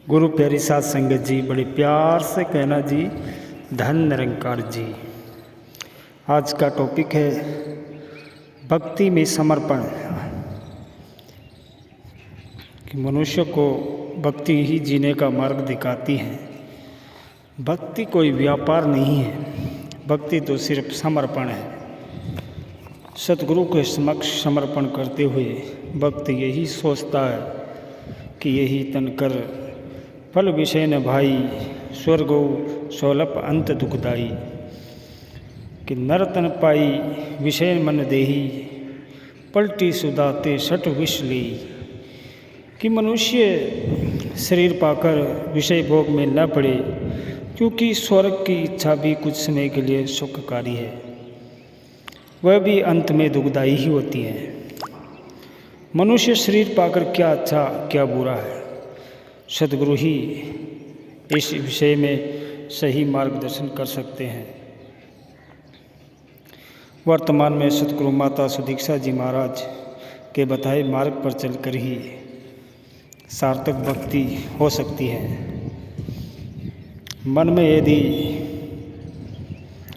गुरु प्यारी साध संगत जी, बड़े प्यार से कहना जी, धन निरंकार जी। आज का टॉपिक है भक्ति में समर्पण। कि मनुष्य को भक्ति ही जीने का मार्ग दिखाती है। भक्ति कोई व्यापार नहीं है, भक्ति तो सिर्फ समर्पण है। सतगुरु के समक्ष समर्पण करते हुए भक्त यही सोचता है कि यही तन कर फल विषय न भाई, स्वर्गो सौलभ अंत दुखदाई। कि नर तन पाई विषय मन देही, पलटी सुदाते सठ विष ली। कि मनुष्य शरीर पाकर विषय भोग में न पड़े, क्योंकि स्वर्ग की इच्छा भी कुछ समय के लिए सुखकारी है, वह भी अंत में दुखदाई ही होती है। मनुष्य शरीर पाकर क्या अच्छा क्या बुरा है, सतगुरु ही इस विषय में सही मार्गदर्शन कर सकते हैं। वर्तमान में सतगुरु माता सुदीक्षा जी महाराज के बताए मार्ग पर चलकर ही सार्थक भक्ति हो सकती है। मन में यदि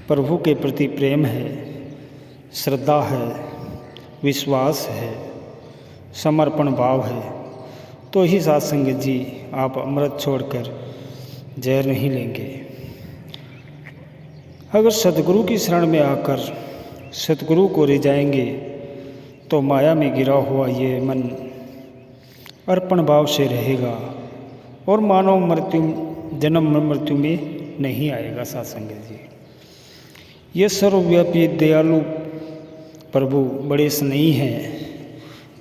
प्रभु के प्रति प्रेम है, श्रद्धा है, विश्वास है, समर्पण भाव है, तो ही साध संगत जी आप अमृत छोड़कर जहर नहीं लेंगे। अगर सतगुरु की शरण में आकर सतगुरु को रिझाएंगे तो माया में गिरा हुआ ये मन अर्पण भाव से रहेगा और मानव जन्म मृत्यु में नहीं आएगा। साध संगत जी, ये सर्वव्यापी दयालु प्रभु बड़े स्नेही हैं,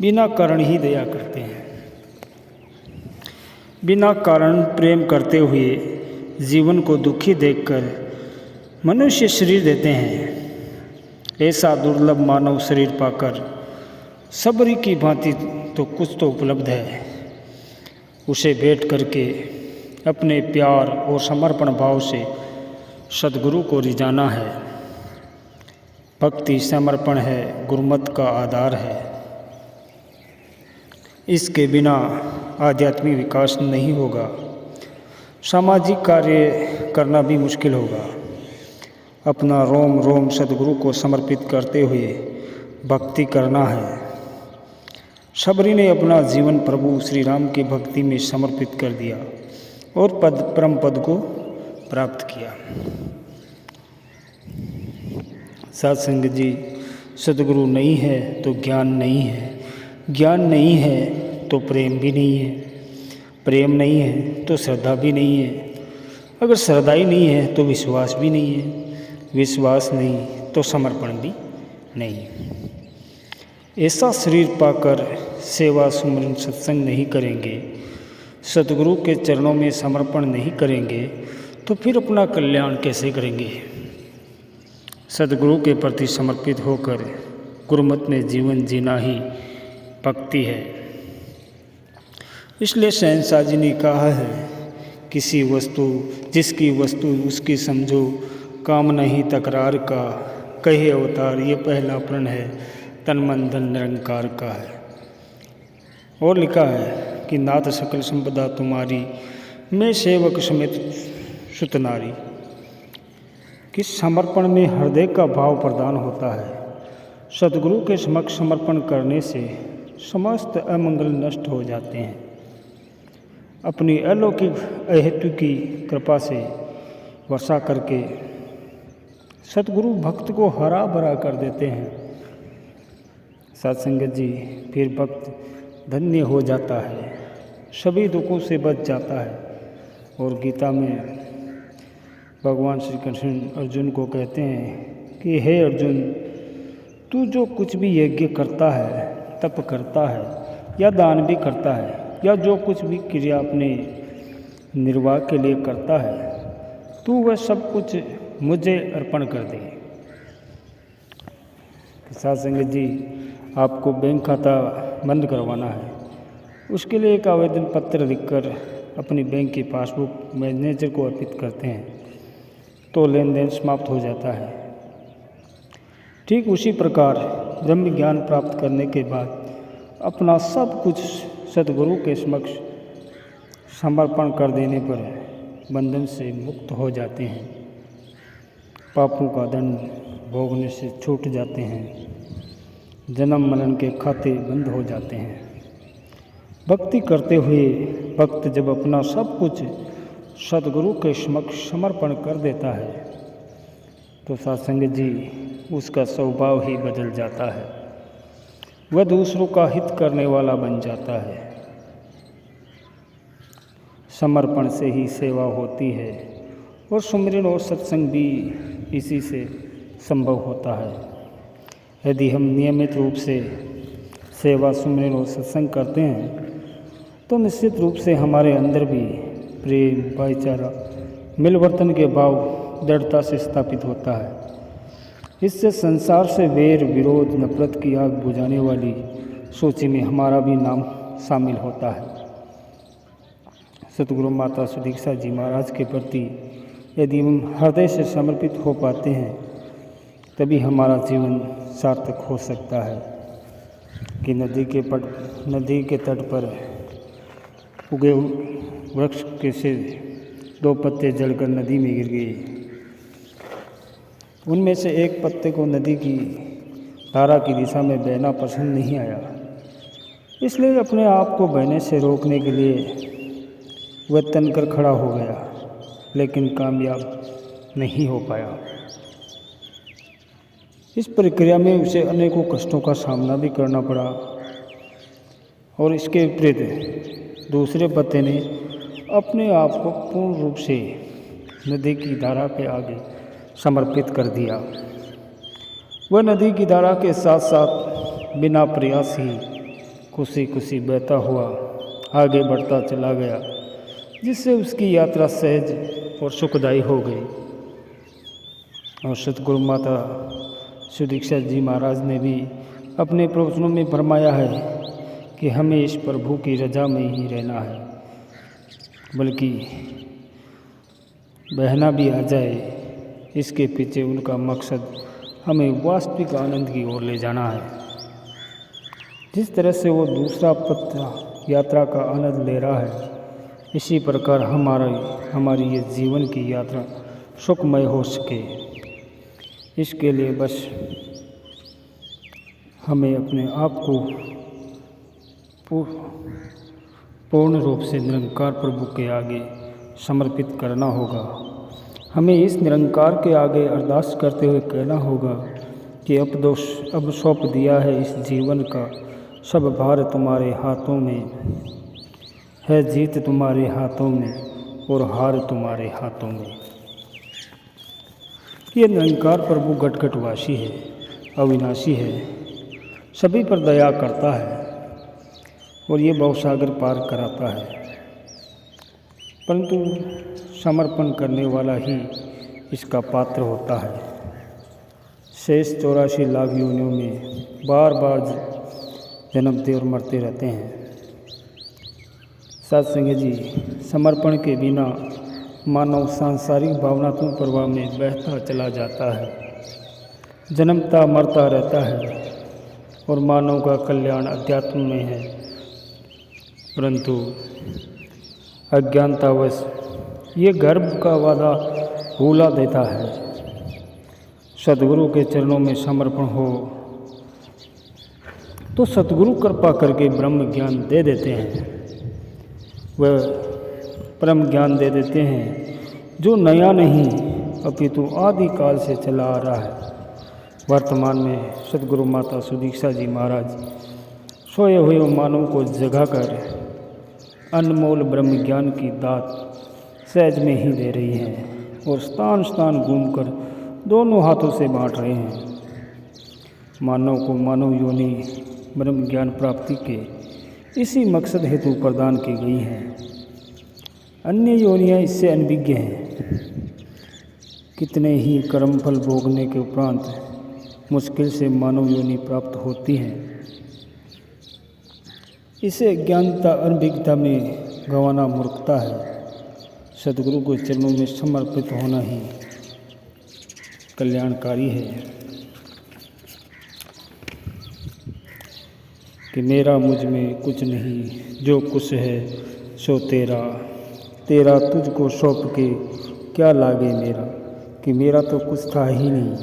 बिना कारण ही दया करते हैं। बिना कारण प्रेम करते हुए जीवन को दुखी देखकर मनुष्य शरीर देते हैं। ऐसा दुर्लभ मानव शरीर पाकर सबरी की भांति तो कुछ तो उपलब्ध है, उसे भेंट करके अपने प्यार और समर्पण भाव से सद्गुरु को रिझाना है। भक्ति समर्पण है, गुरुमत का आधार है। इसके बिना आध्यात्मिक विकास नहीं होगा, सामाजिक कार्य करना भी मुश्किल होगा। अपना रोम रोम सद्गुरु को समर्पित करते हुए भक्ति करना है। सबरी ने अपना जीवन प्रभु श्री राम की भक्ति में समर्पित कर दिया और परम पद को प्राप्त किया। साध संगत जी, सद्गुरु नहीं है तो ज्ञान नहीं है, ज्ञान नहीं है तो प्रेम भी नहीं है, प्रेम नहीं है तो श्रद्धा भी नहीं है, अगर श्रद्धा ही नहीं है तो विश्वास भी नहीं है, विश्वास नहीं तो समर्पण भी नहीं। ऐसा शरीर पाकर सेवा सुमरन सत्संग नहीं करेंगे, सतगुरु के चरणों में समर्पण नहीं करेंगे, तो फिर अपना कल्याण कैसे करेंगे। सतगुरु के प्रति समर्पित होकर गुरुमत में जीवन जीना ही भक्ति है। इसलिए शहंशाह जी ने कहा है, किसी वस्तु जिसकी वस्तु उसकी समझो, काम नहीं तकरार का, कहे अवतार ये पहला प्रण है, तन मन धन निरंकार का है। और लिखा है कि नाथ सकल संपदा तुम्हारी, मैं सेवक समेत सुत नारी। कि समर्पण में हृदय का भाव प्रदान होता है। सतगुरु के समक्ष समर्पण करने से समस्त अमंगल नष्ट हो जाते हैं। अपनी अलौकिक अहेतु की कृपा से वर्षा करके सतगुरु भक्त को हरा भरा कर देते हैं। साध संगत जी, फिर भक्त धन्य हो जाता है, सभी दुखों से बच जाता है। और गीता में भगवान श्री कृष्ण अर्जुन को कहते हैं कि हे अर्जुन, तू जो कुछ भी यज्ञ करता है, तप करता है या दान भी करता है, या जो कुछ भी क्रिया अपने निर्वाह के लिए करता है, तू वह सब कुछ मुझे अर्पण कर दे। साध संगत जी, आपको बैंक खाता बंद करवाना है, उसके लिए एक आवेदन पत्र लिखकर अपनी बैंक की पासबुक मैनेजर को अर्पित करते हैं, तो लेन देन समाप्त हो जाता है। ठीक उसी प्रकार ब्रह्म ज्ञान प्राप्त करने के बाद अपना सब कुछ सतगुरु के समक्ष समर्पण कर देने पर बंधन से मुक्त हो जाते हैं, पापों का दंड भोगने से छूट जाते हैं, जन्म मरण के खाते बंद हो जाते हैं। भक्ति करते हुए भक्त जब अपना सब कुछ सद्गुरु के समक्ष समर्पण कर देता है तो सत्संग जी उसका स्वभाव ही बदल जाता है। वह दूसरों का हित करने वाला बन जाता है। समर्पण से ही सेवा होती है और सुमिरन और सत्संग भी इसी से संभव होता है। यदि हम नियमित रूप से सेवा, सुमिरन और सत्संग करते हैं तो निश्चित रूप से हमारे अंदर भी प्रेम, भाईचारा, मिलवर्तन के भाव दृढ़ता से स्थापित होता है। इससे संसार से वैर, विरोध, नफरत की आग बुझाने वाली सूची में हमारा भी नाम शामिल होता है। सतगुरु माता सुदीक्षा जी महाराज के प्रति यदि हम हृदय से समर्पित हो पाते हैं तभी हमारा जीवन सार्थक हो सकता है। कि नदी के तट पर उगे वृक्ष के से 2 पत्ते जलकर नदी में गिर गए। उनमें से एक पत्ते को नदी की धारा की दिशा में बहना पसंद नहीं आया, इसलिए अपने आप को बहने से रोकने के लिए वह तनकर खड़ा हो गया, लेकिन कामयाब नहीं हो पाया। इस प्रक्रिया में उसे अनेकों कष्टों का सामना भी करना पड़ा और इसके विपरीत दूसरे पत्ते ने अपने आप को पूर्ण रूप से नदी की धारा के आगे समर्पित कर दिया। वह नदी की धारा के साथ साथ बिना प्रयास ही खुशी खुशी बहता हुआ आगे बढ़ता चला गया, जिससे उसकी यात्रा सहज और सुखदायी हो गई। और सतगुरु माता सुदीक्षा जी महाराज ने भी अपने प्रवचनों में फरमाया है कि हमें इस प्रभु की रजा में ही रहना है, बल्कि बहना भी आ जाए इसके पीछे उनका मकसद हमें वास्तविक आनंद की ओर ले जाना है। जिस तरह से वो दूसरा पत्ता यात्रा का आनंद ले रहा है, इसी प्रकार हमारी ये जीवन की यात्रा सुखमय हो सके, इसके लिए बस हमें अपने आप को पूर्ण रूप से निरंकार प्रभु के आगे समर्पित करना होगा। हमें इस निरंकार के आगे अरदास करते हुए कहना होगा कि अब सौंप दिया है इस जीवन का सब भार तुम्हारे हाथों में है, जीत तुम्हारे हाथों में और हार तुम्हारे हाथों में। ये निरंकार प्रभु घटघटवासी है, अविनाशी है, सभी पर दया करता है और ये भवसागर पार कराता है, परंतु समर्पण करने वाला ही इसका पात्र होता है। शेष 84 लाख योनियों में बार बार जन्मते और मरते रहते हैं। सत्संग जी, समर्पण के बिना मानव सांसारिक भावनात्मक प्रवाह में बहता चला जाता है, जन्मता मरता रहता है और मानव का कल्याण अध्यात्म में है, परंतु अज्ञानतावश ये गर्भ का वादा भूला देता है। सद्गुरु के चरणों में समर्पण हो तो सद्गुरु कृपा करके ब्रह्म ज्ञान दे देते हैं। वह परम ज्ञान दे देते हैं जो नया नहीं अपितु आदि काल से चला आ रहा है। वर्तमान में सतगुरु माता सुदीक्षा जी महाराज सोए हुए मानव को जगाकर अनमोल ब्रह्म ज्ञान की दात सहज में ही दे रही हैं और स्थान स्थान घूमकर दोनों हाथों से बांट रहे हैं। मानव को मानव योनि ब्रह्म ज्ञान प्राप्ति के इसी मकसद हेतु प्रदान की गई हैं। अन्य योनियाँ इससे अनभिज्ञ हैं। कितने ही कर्मफल भोगने के उपरांत मुश्किल से मानव योनि प्राप्त होती हैं। इसे ज्ञानता अनभिज्ञता में गंवाना मूर्खता है। सद्गुरु के चरणों में समर्पित होना ही कल्याणकारी है। कि मेरा मुझ में कुछ नहीं, जो कुछ है सो तेरा तेरा तुझको सौंप के क्या लागे मेरा, कि मेरा तो कुछ था ही नहीं,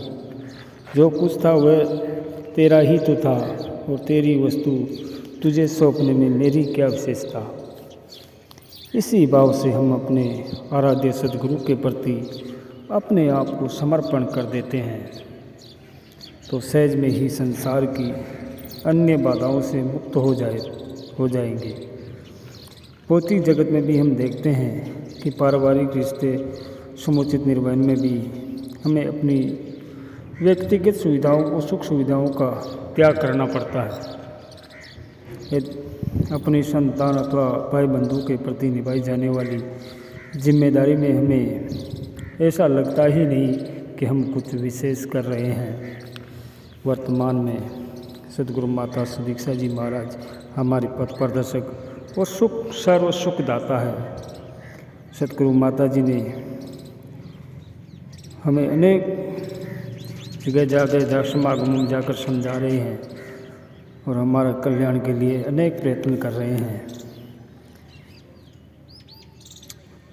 जो कुछ था वह तेरा ही तो था, और तेरी वस्तु तुझे सौंपने में मेरी क्या विशेषता। इसी भाव से हम अपने आराध्य सद्गुरु के प्रति अपने आप को समर्पण कर देते हैं, तो सहज में ही संसार की अन्य बाधाओं से मुक्त हो जाएंगे। भौतिक जगत में भी हम देखते हैं कि पारिवारिक रिश्ते समुचित निर्वहन में भी हमें अपनी व्यक्तिगत सुविधाओं और सुख सुविधाओं का त्याग करना पड़ता है। अपनी संतान अथवा भाई बंधु के प्रति निभाई जाने वाली जिम्मेदारी में हमें ऐसा लगता ही नहीं कि हम कुछ विशेष कर रहे हैं। वर्तमान में सद्गुरु माता सुदीक्षा जी महाराज हमारे पथ प्रदर्शक और सर्व सुख दाता है। सद्गुरु माता जी ने हमें अनेक जगह समागमों में जाकर समझा रहे हैं और हमारा कल्याण के लिए अनेक प्रयत्न कर रहे हैं।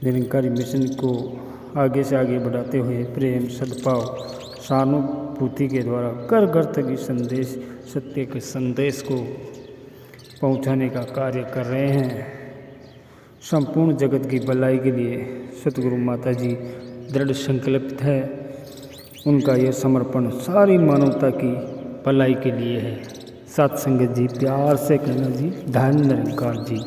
निरंकारी मिशन को आगे से आगे बढ़ाते हुए प्रेम, सद्भाव, सहानुभूति के द्वारा घर घर तक इस संदेश, सत्य के संदेश को पहुंचाने का कार्य कर रहे हैं। संपूर्ण जगत की भलाई के लिए सद्गुरु माता जी दृढ़ संकल्पित है। उनका यह समर्पण सारी मानवता की भलाई के लिए है। साथ संगत जी, प्यार से कहना जी, धन्य निरंकार जी।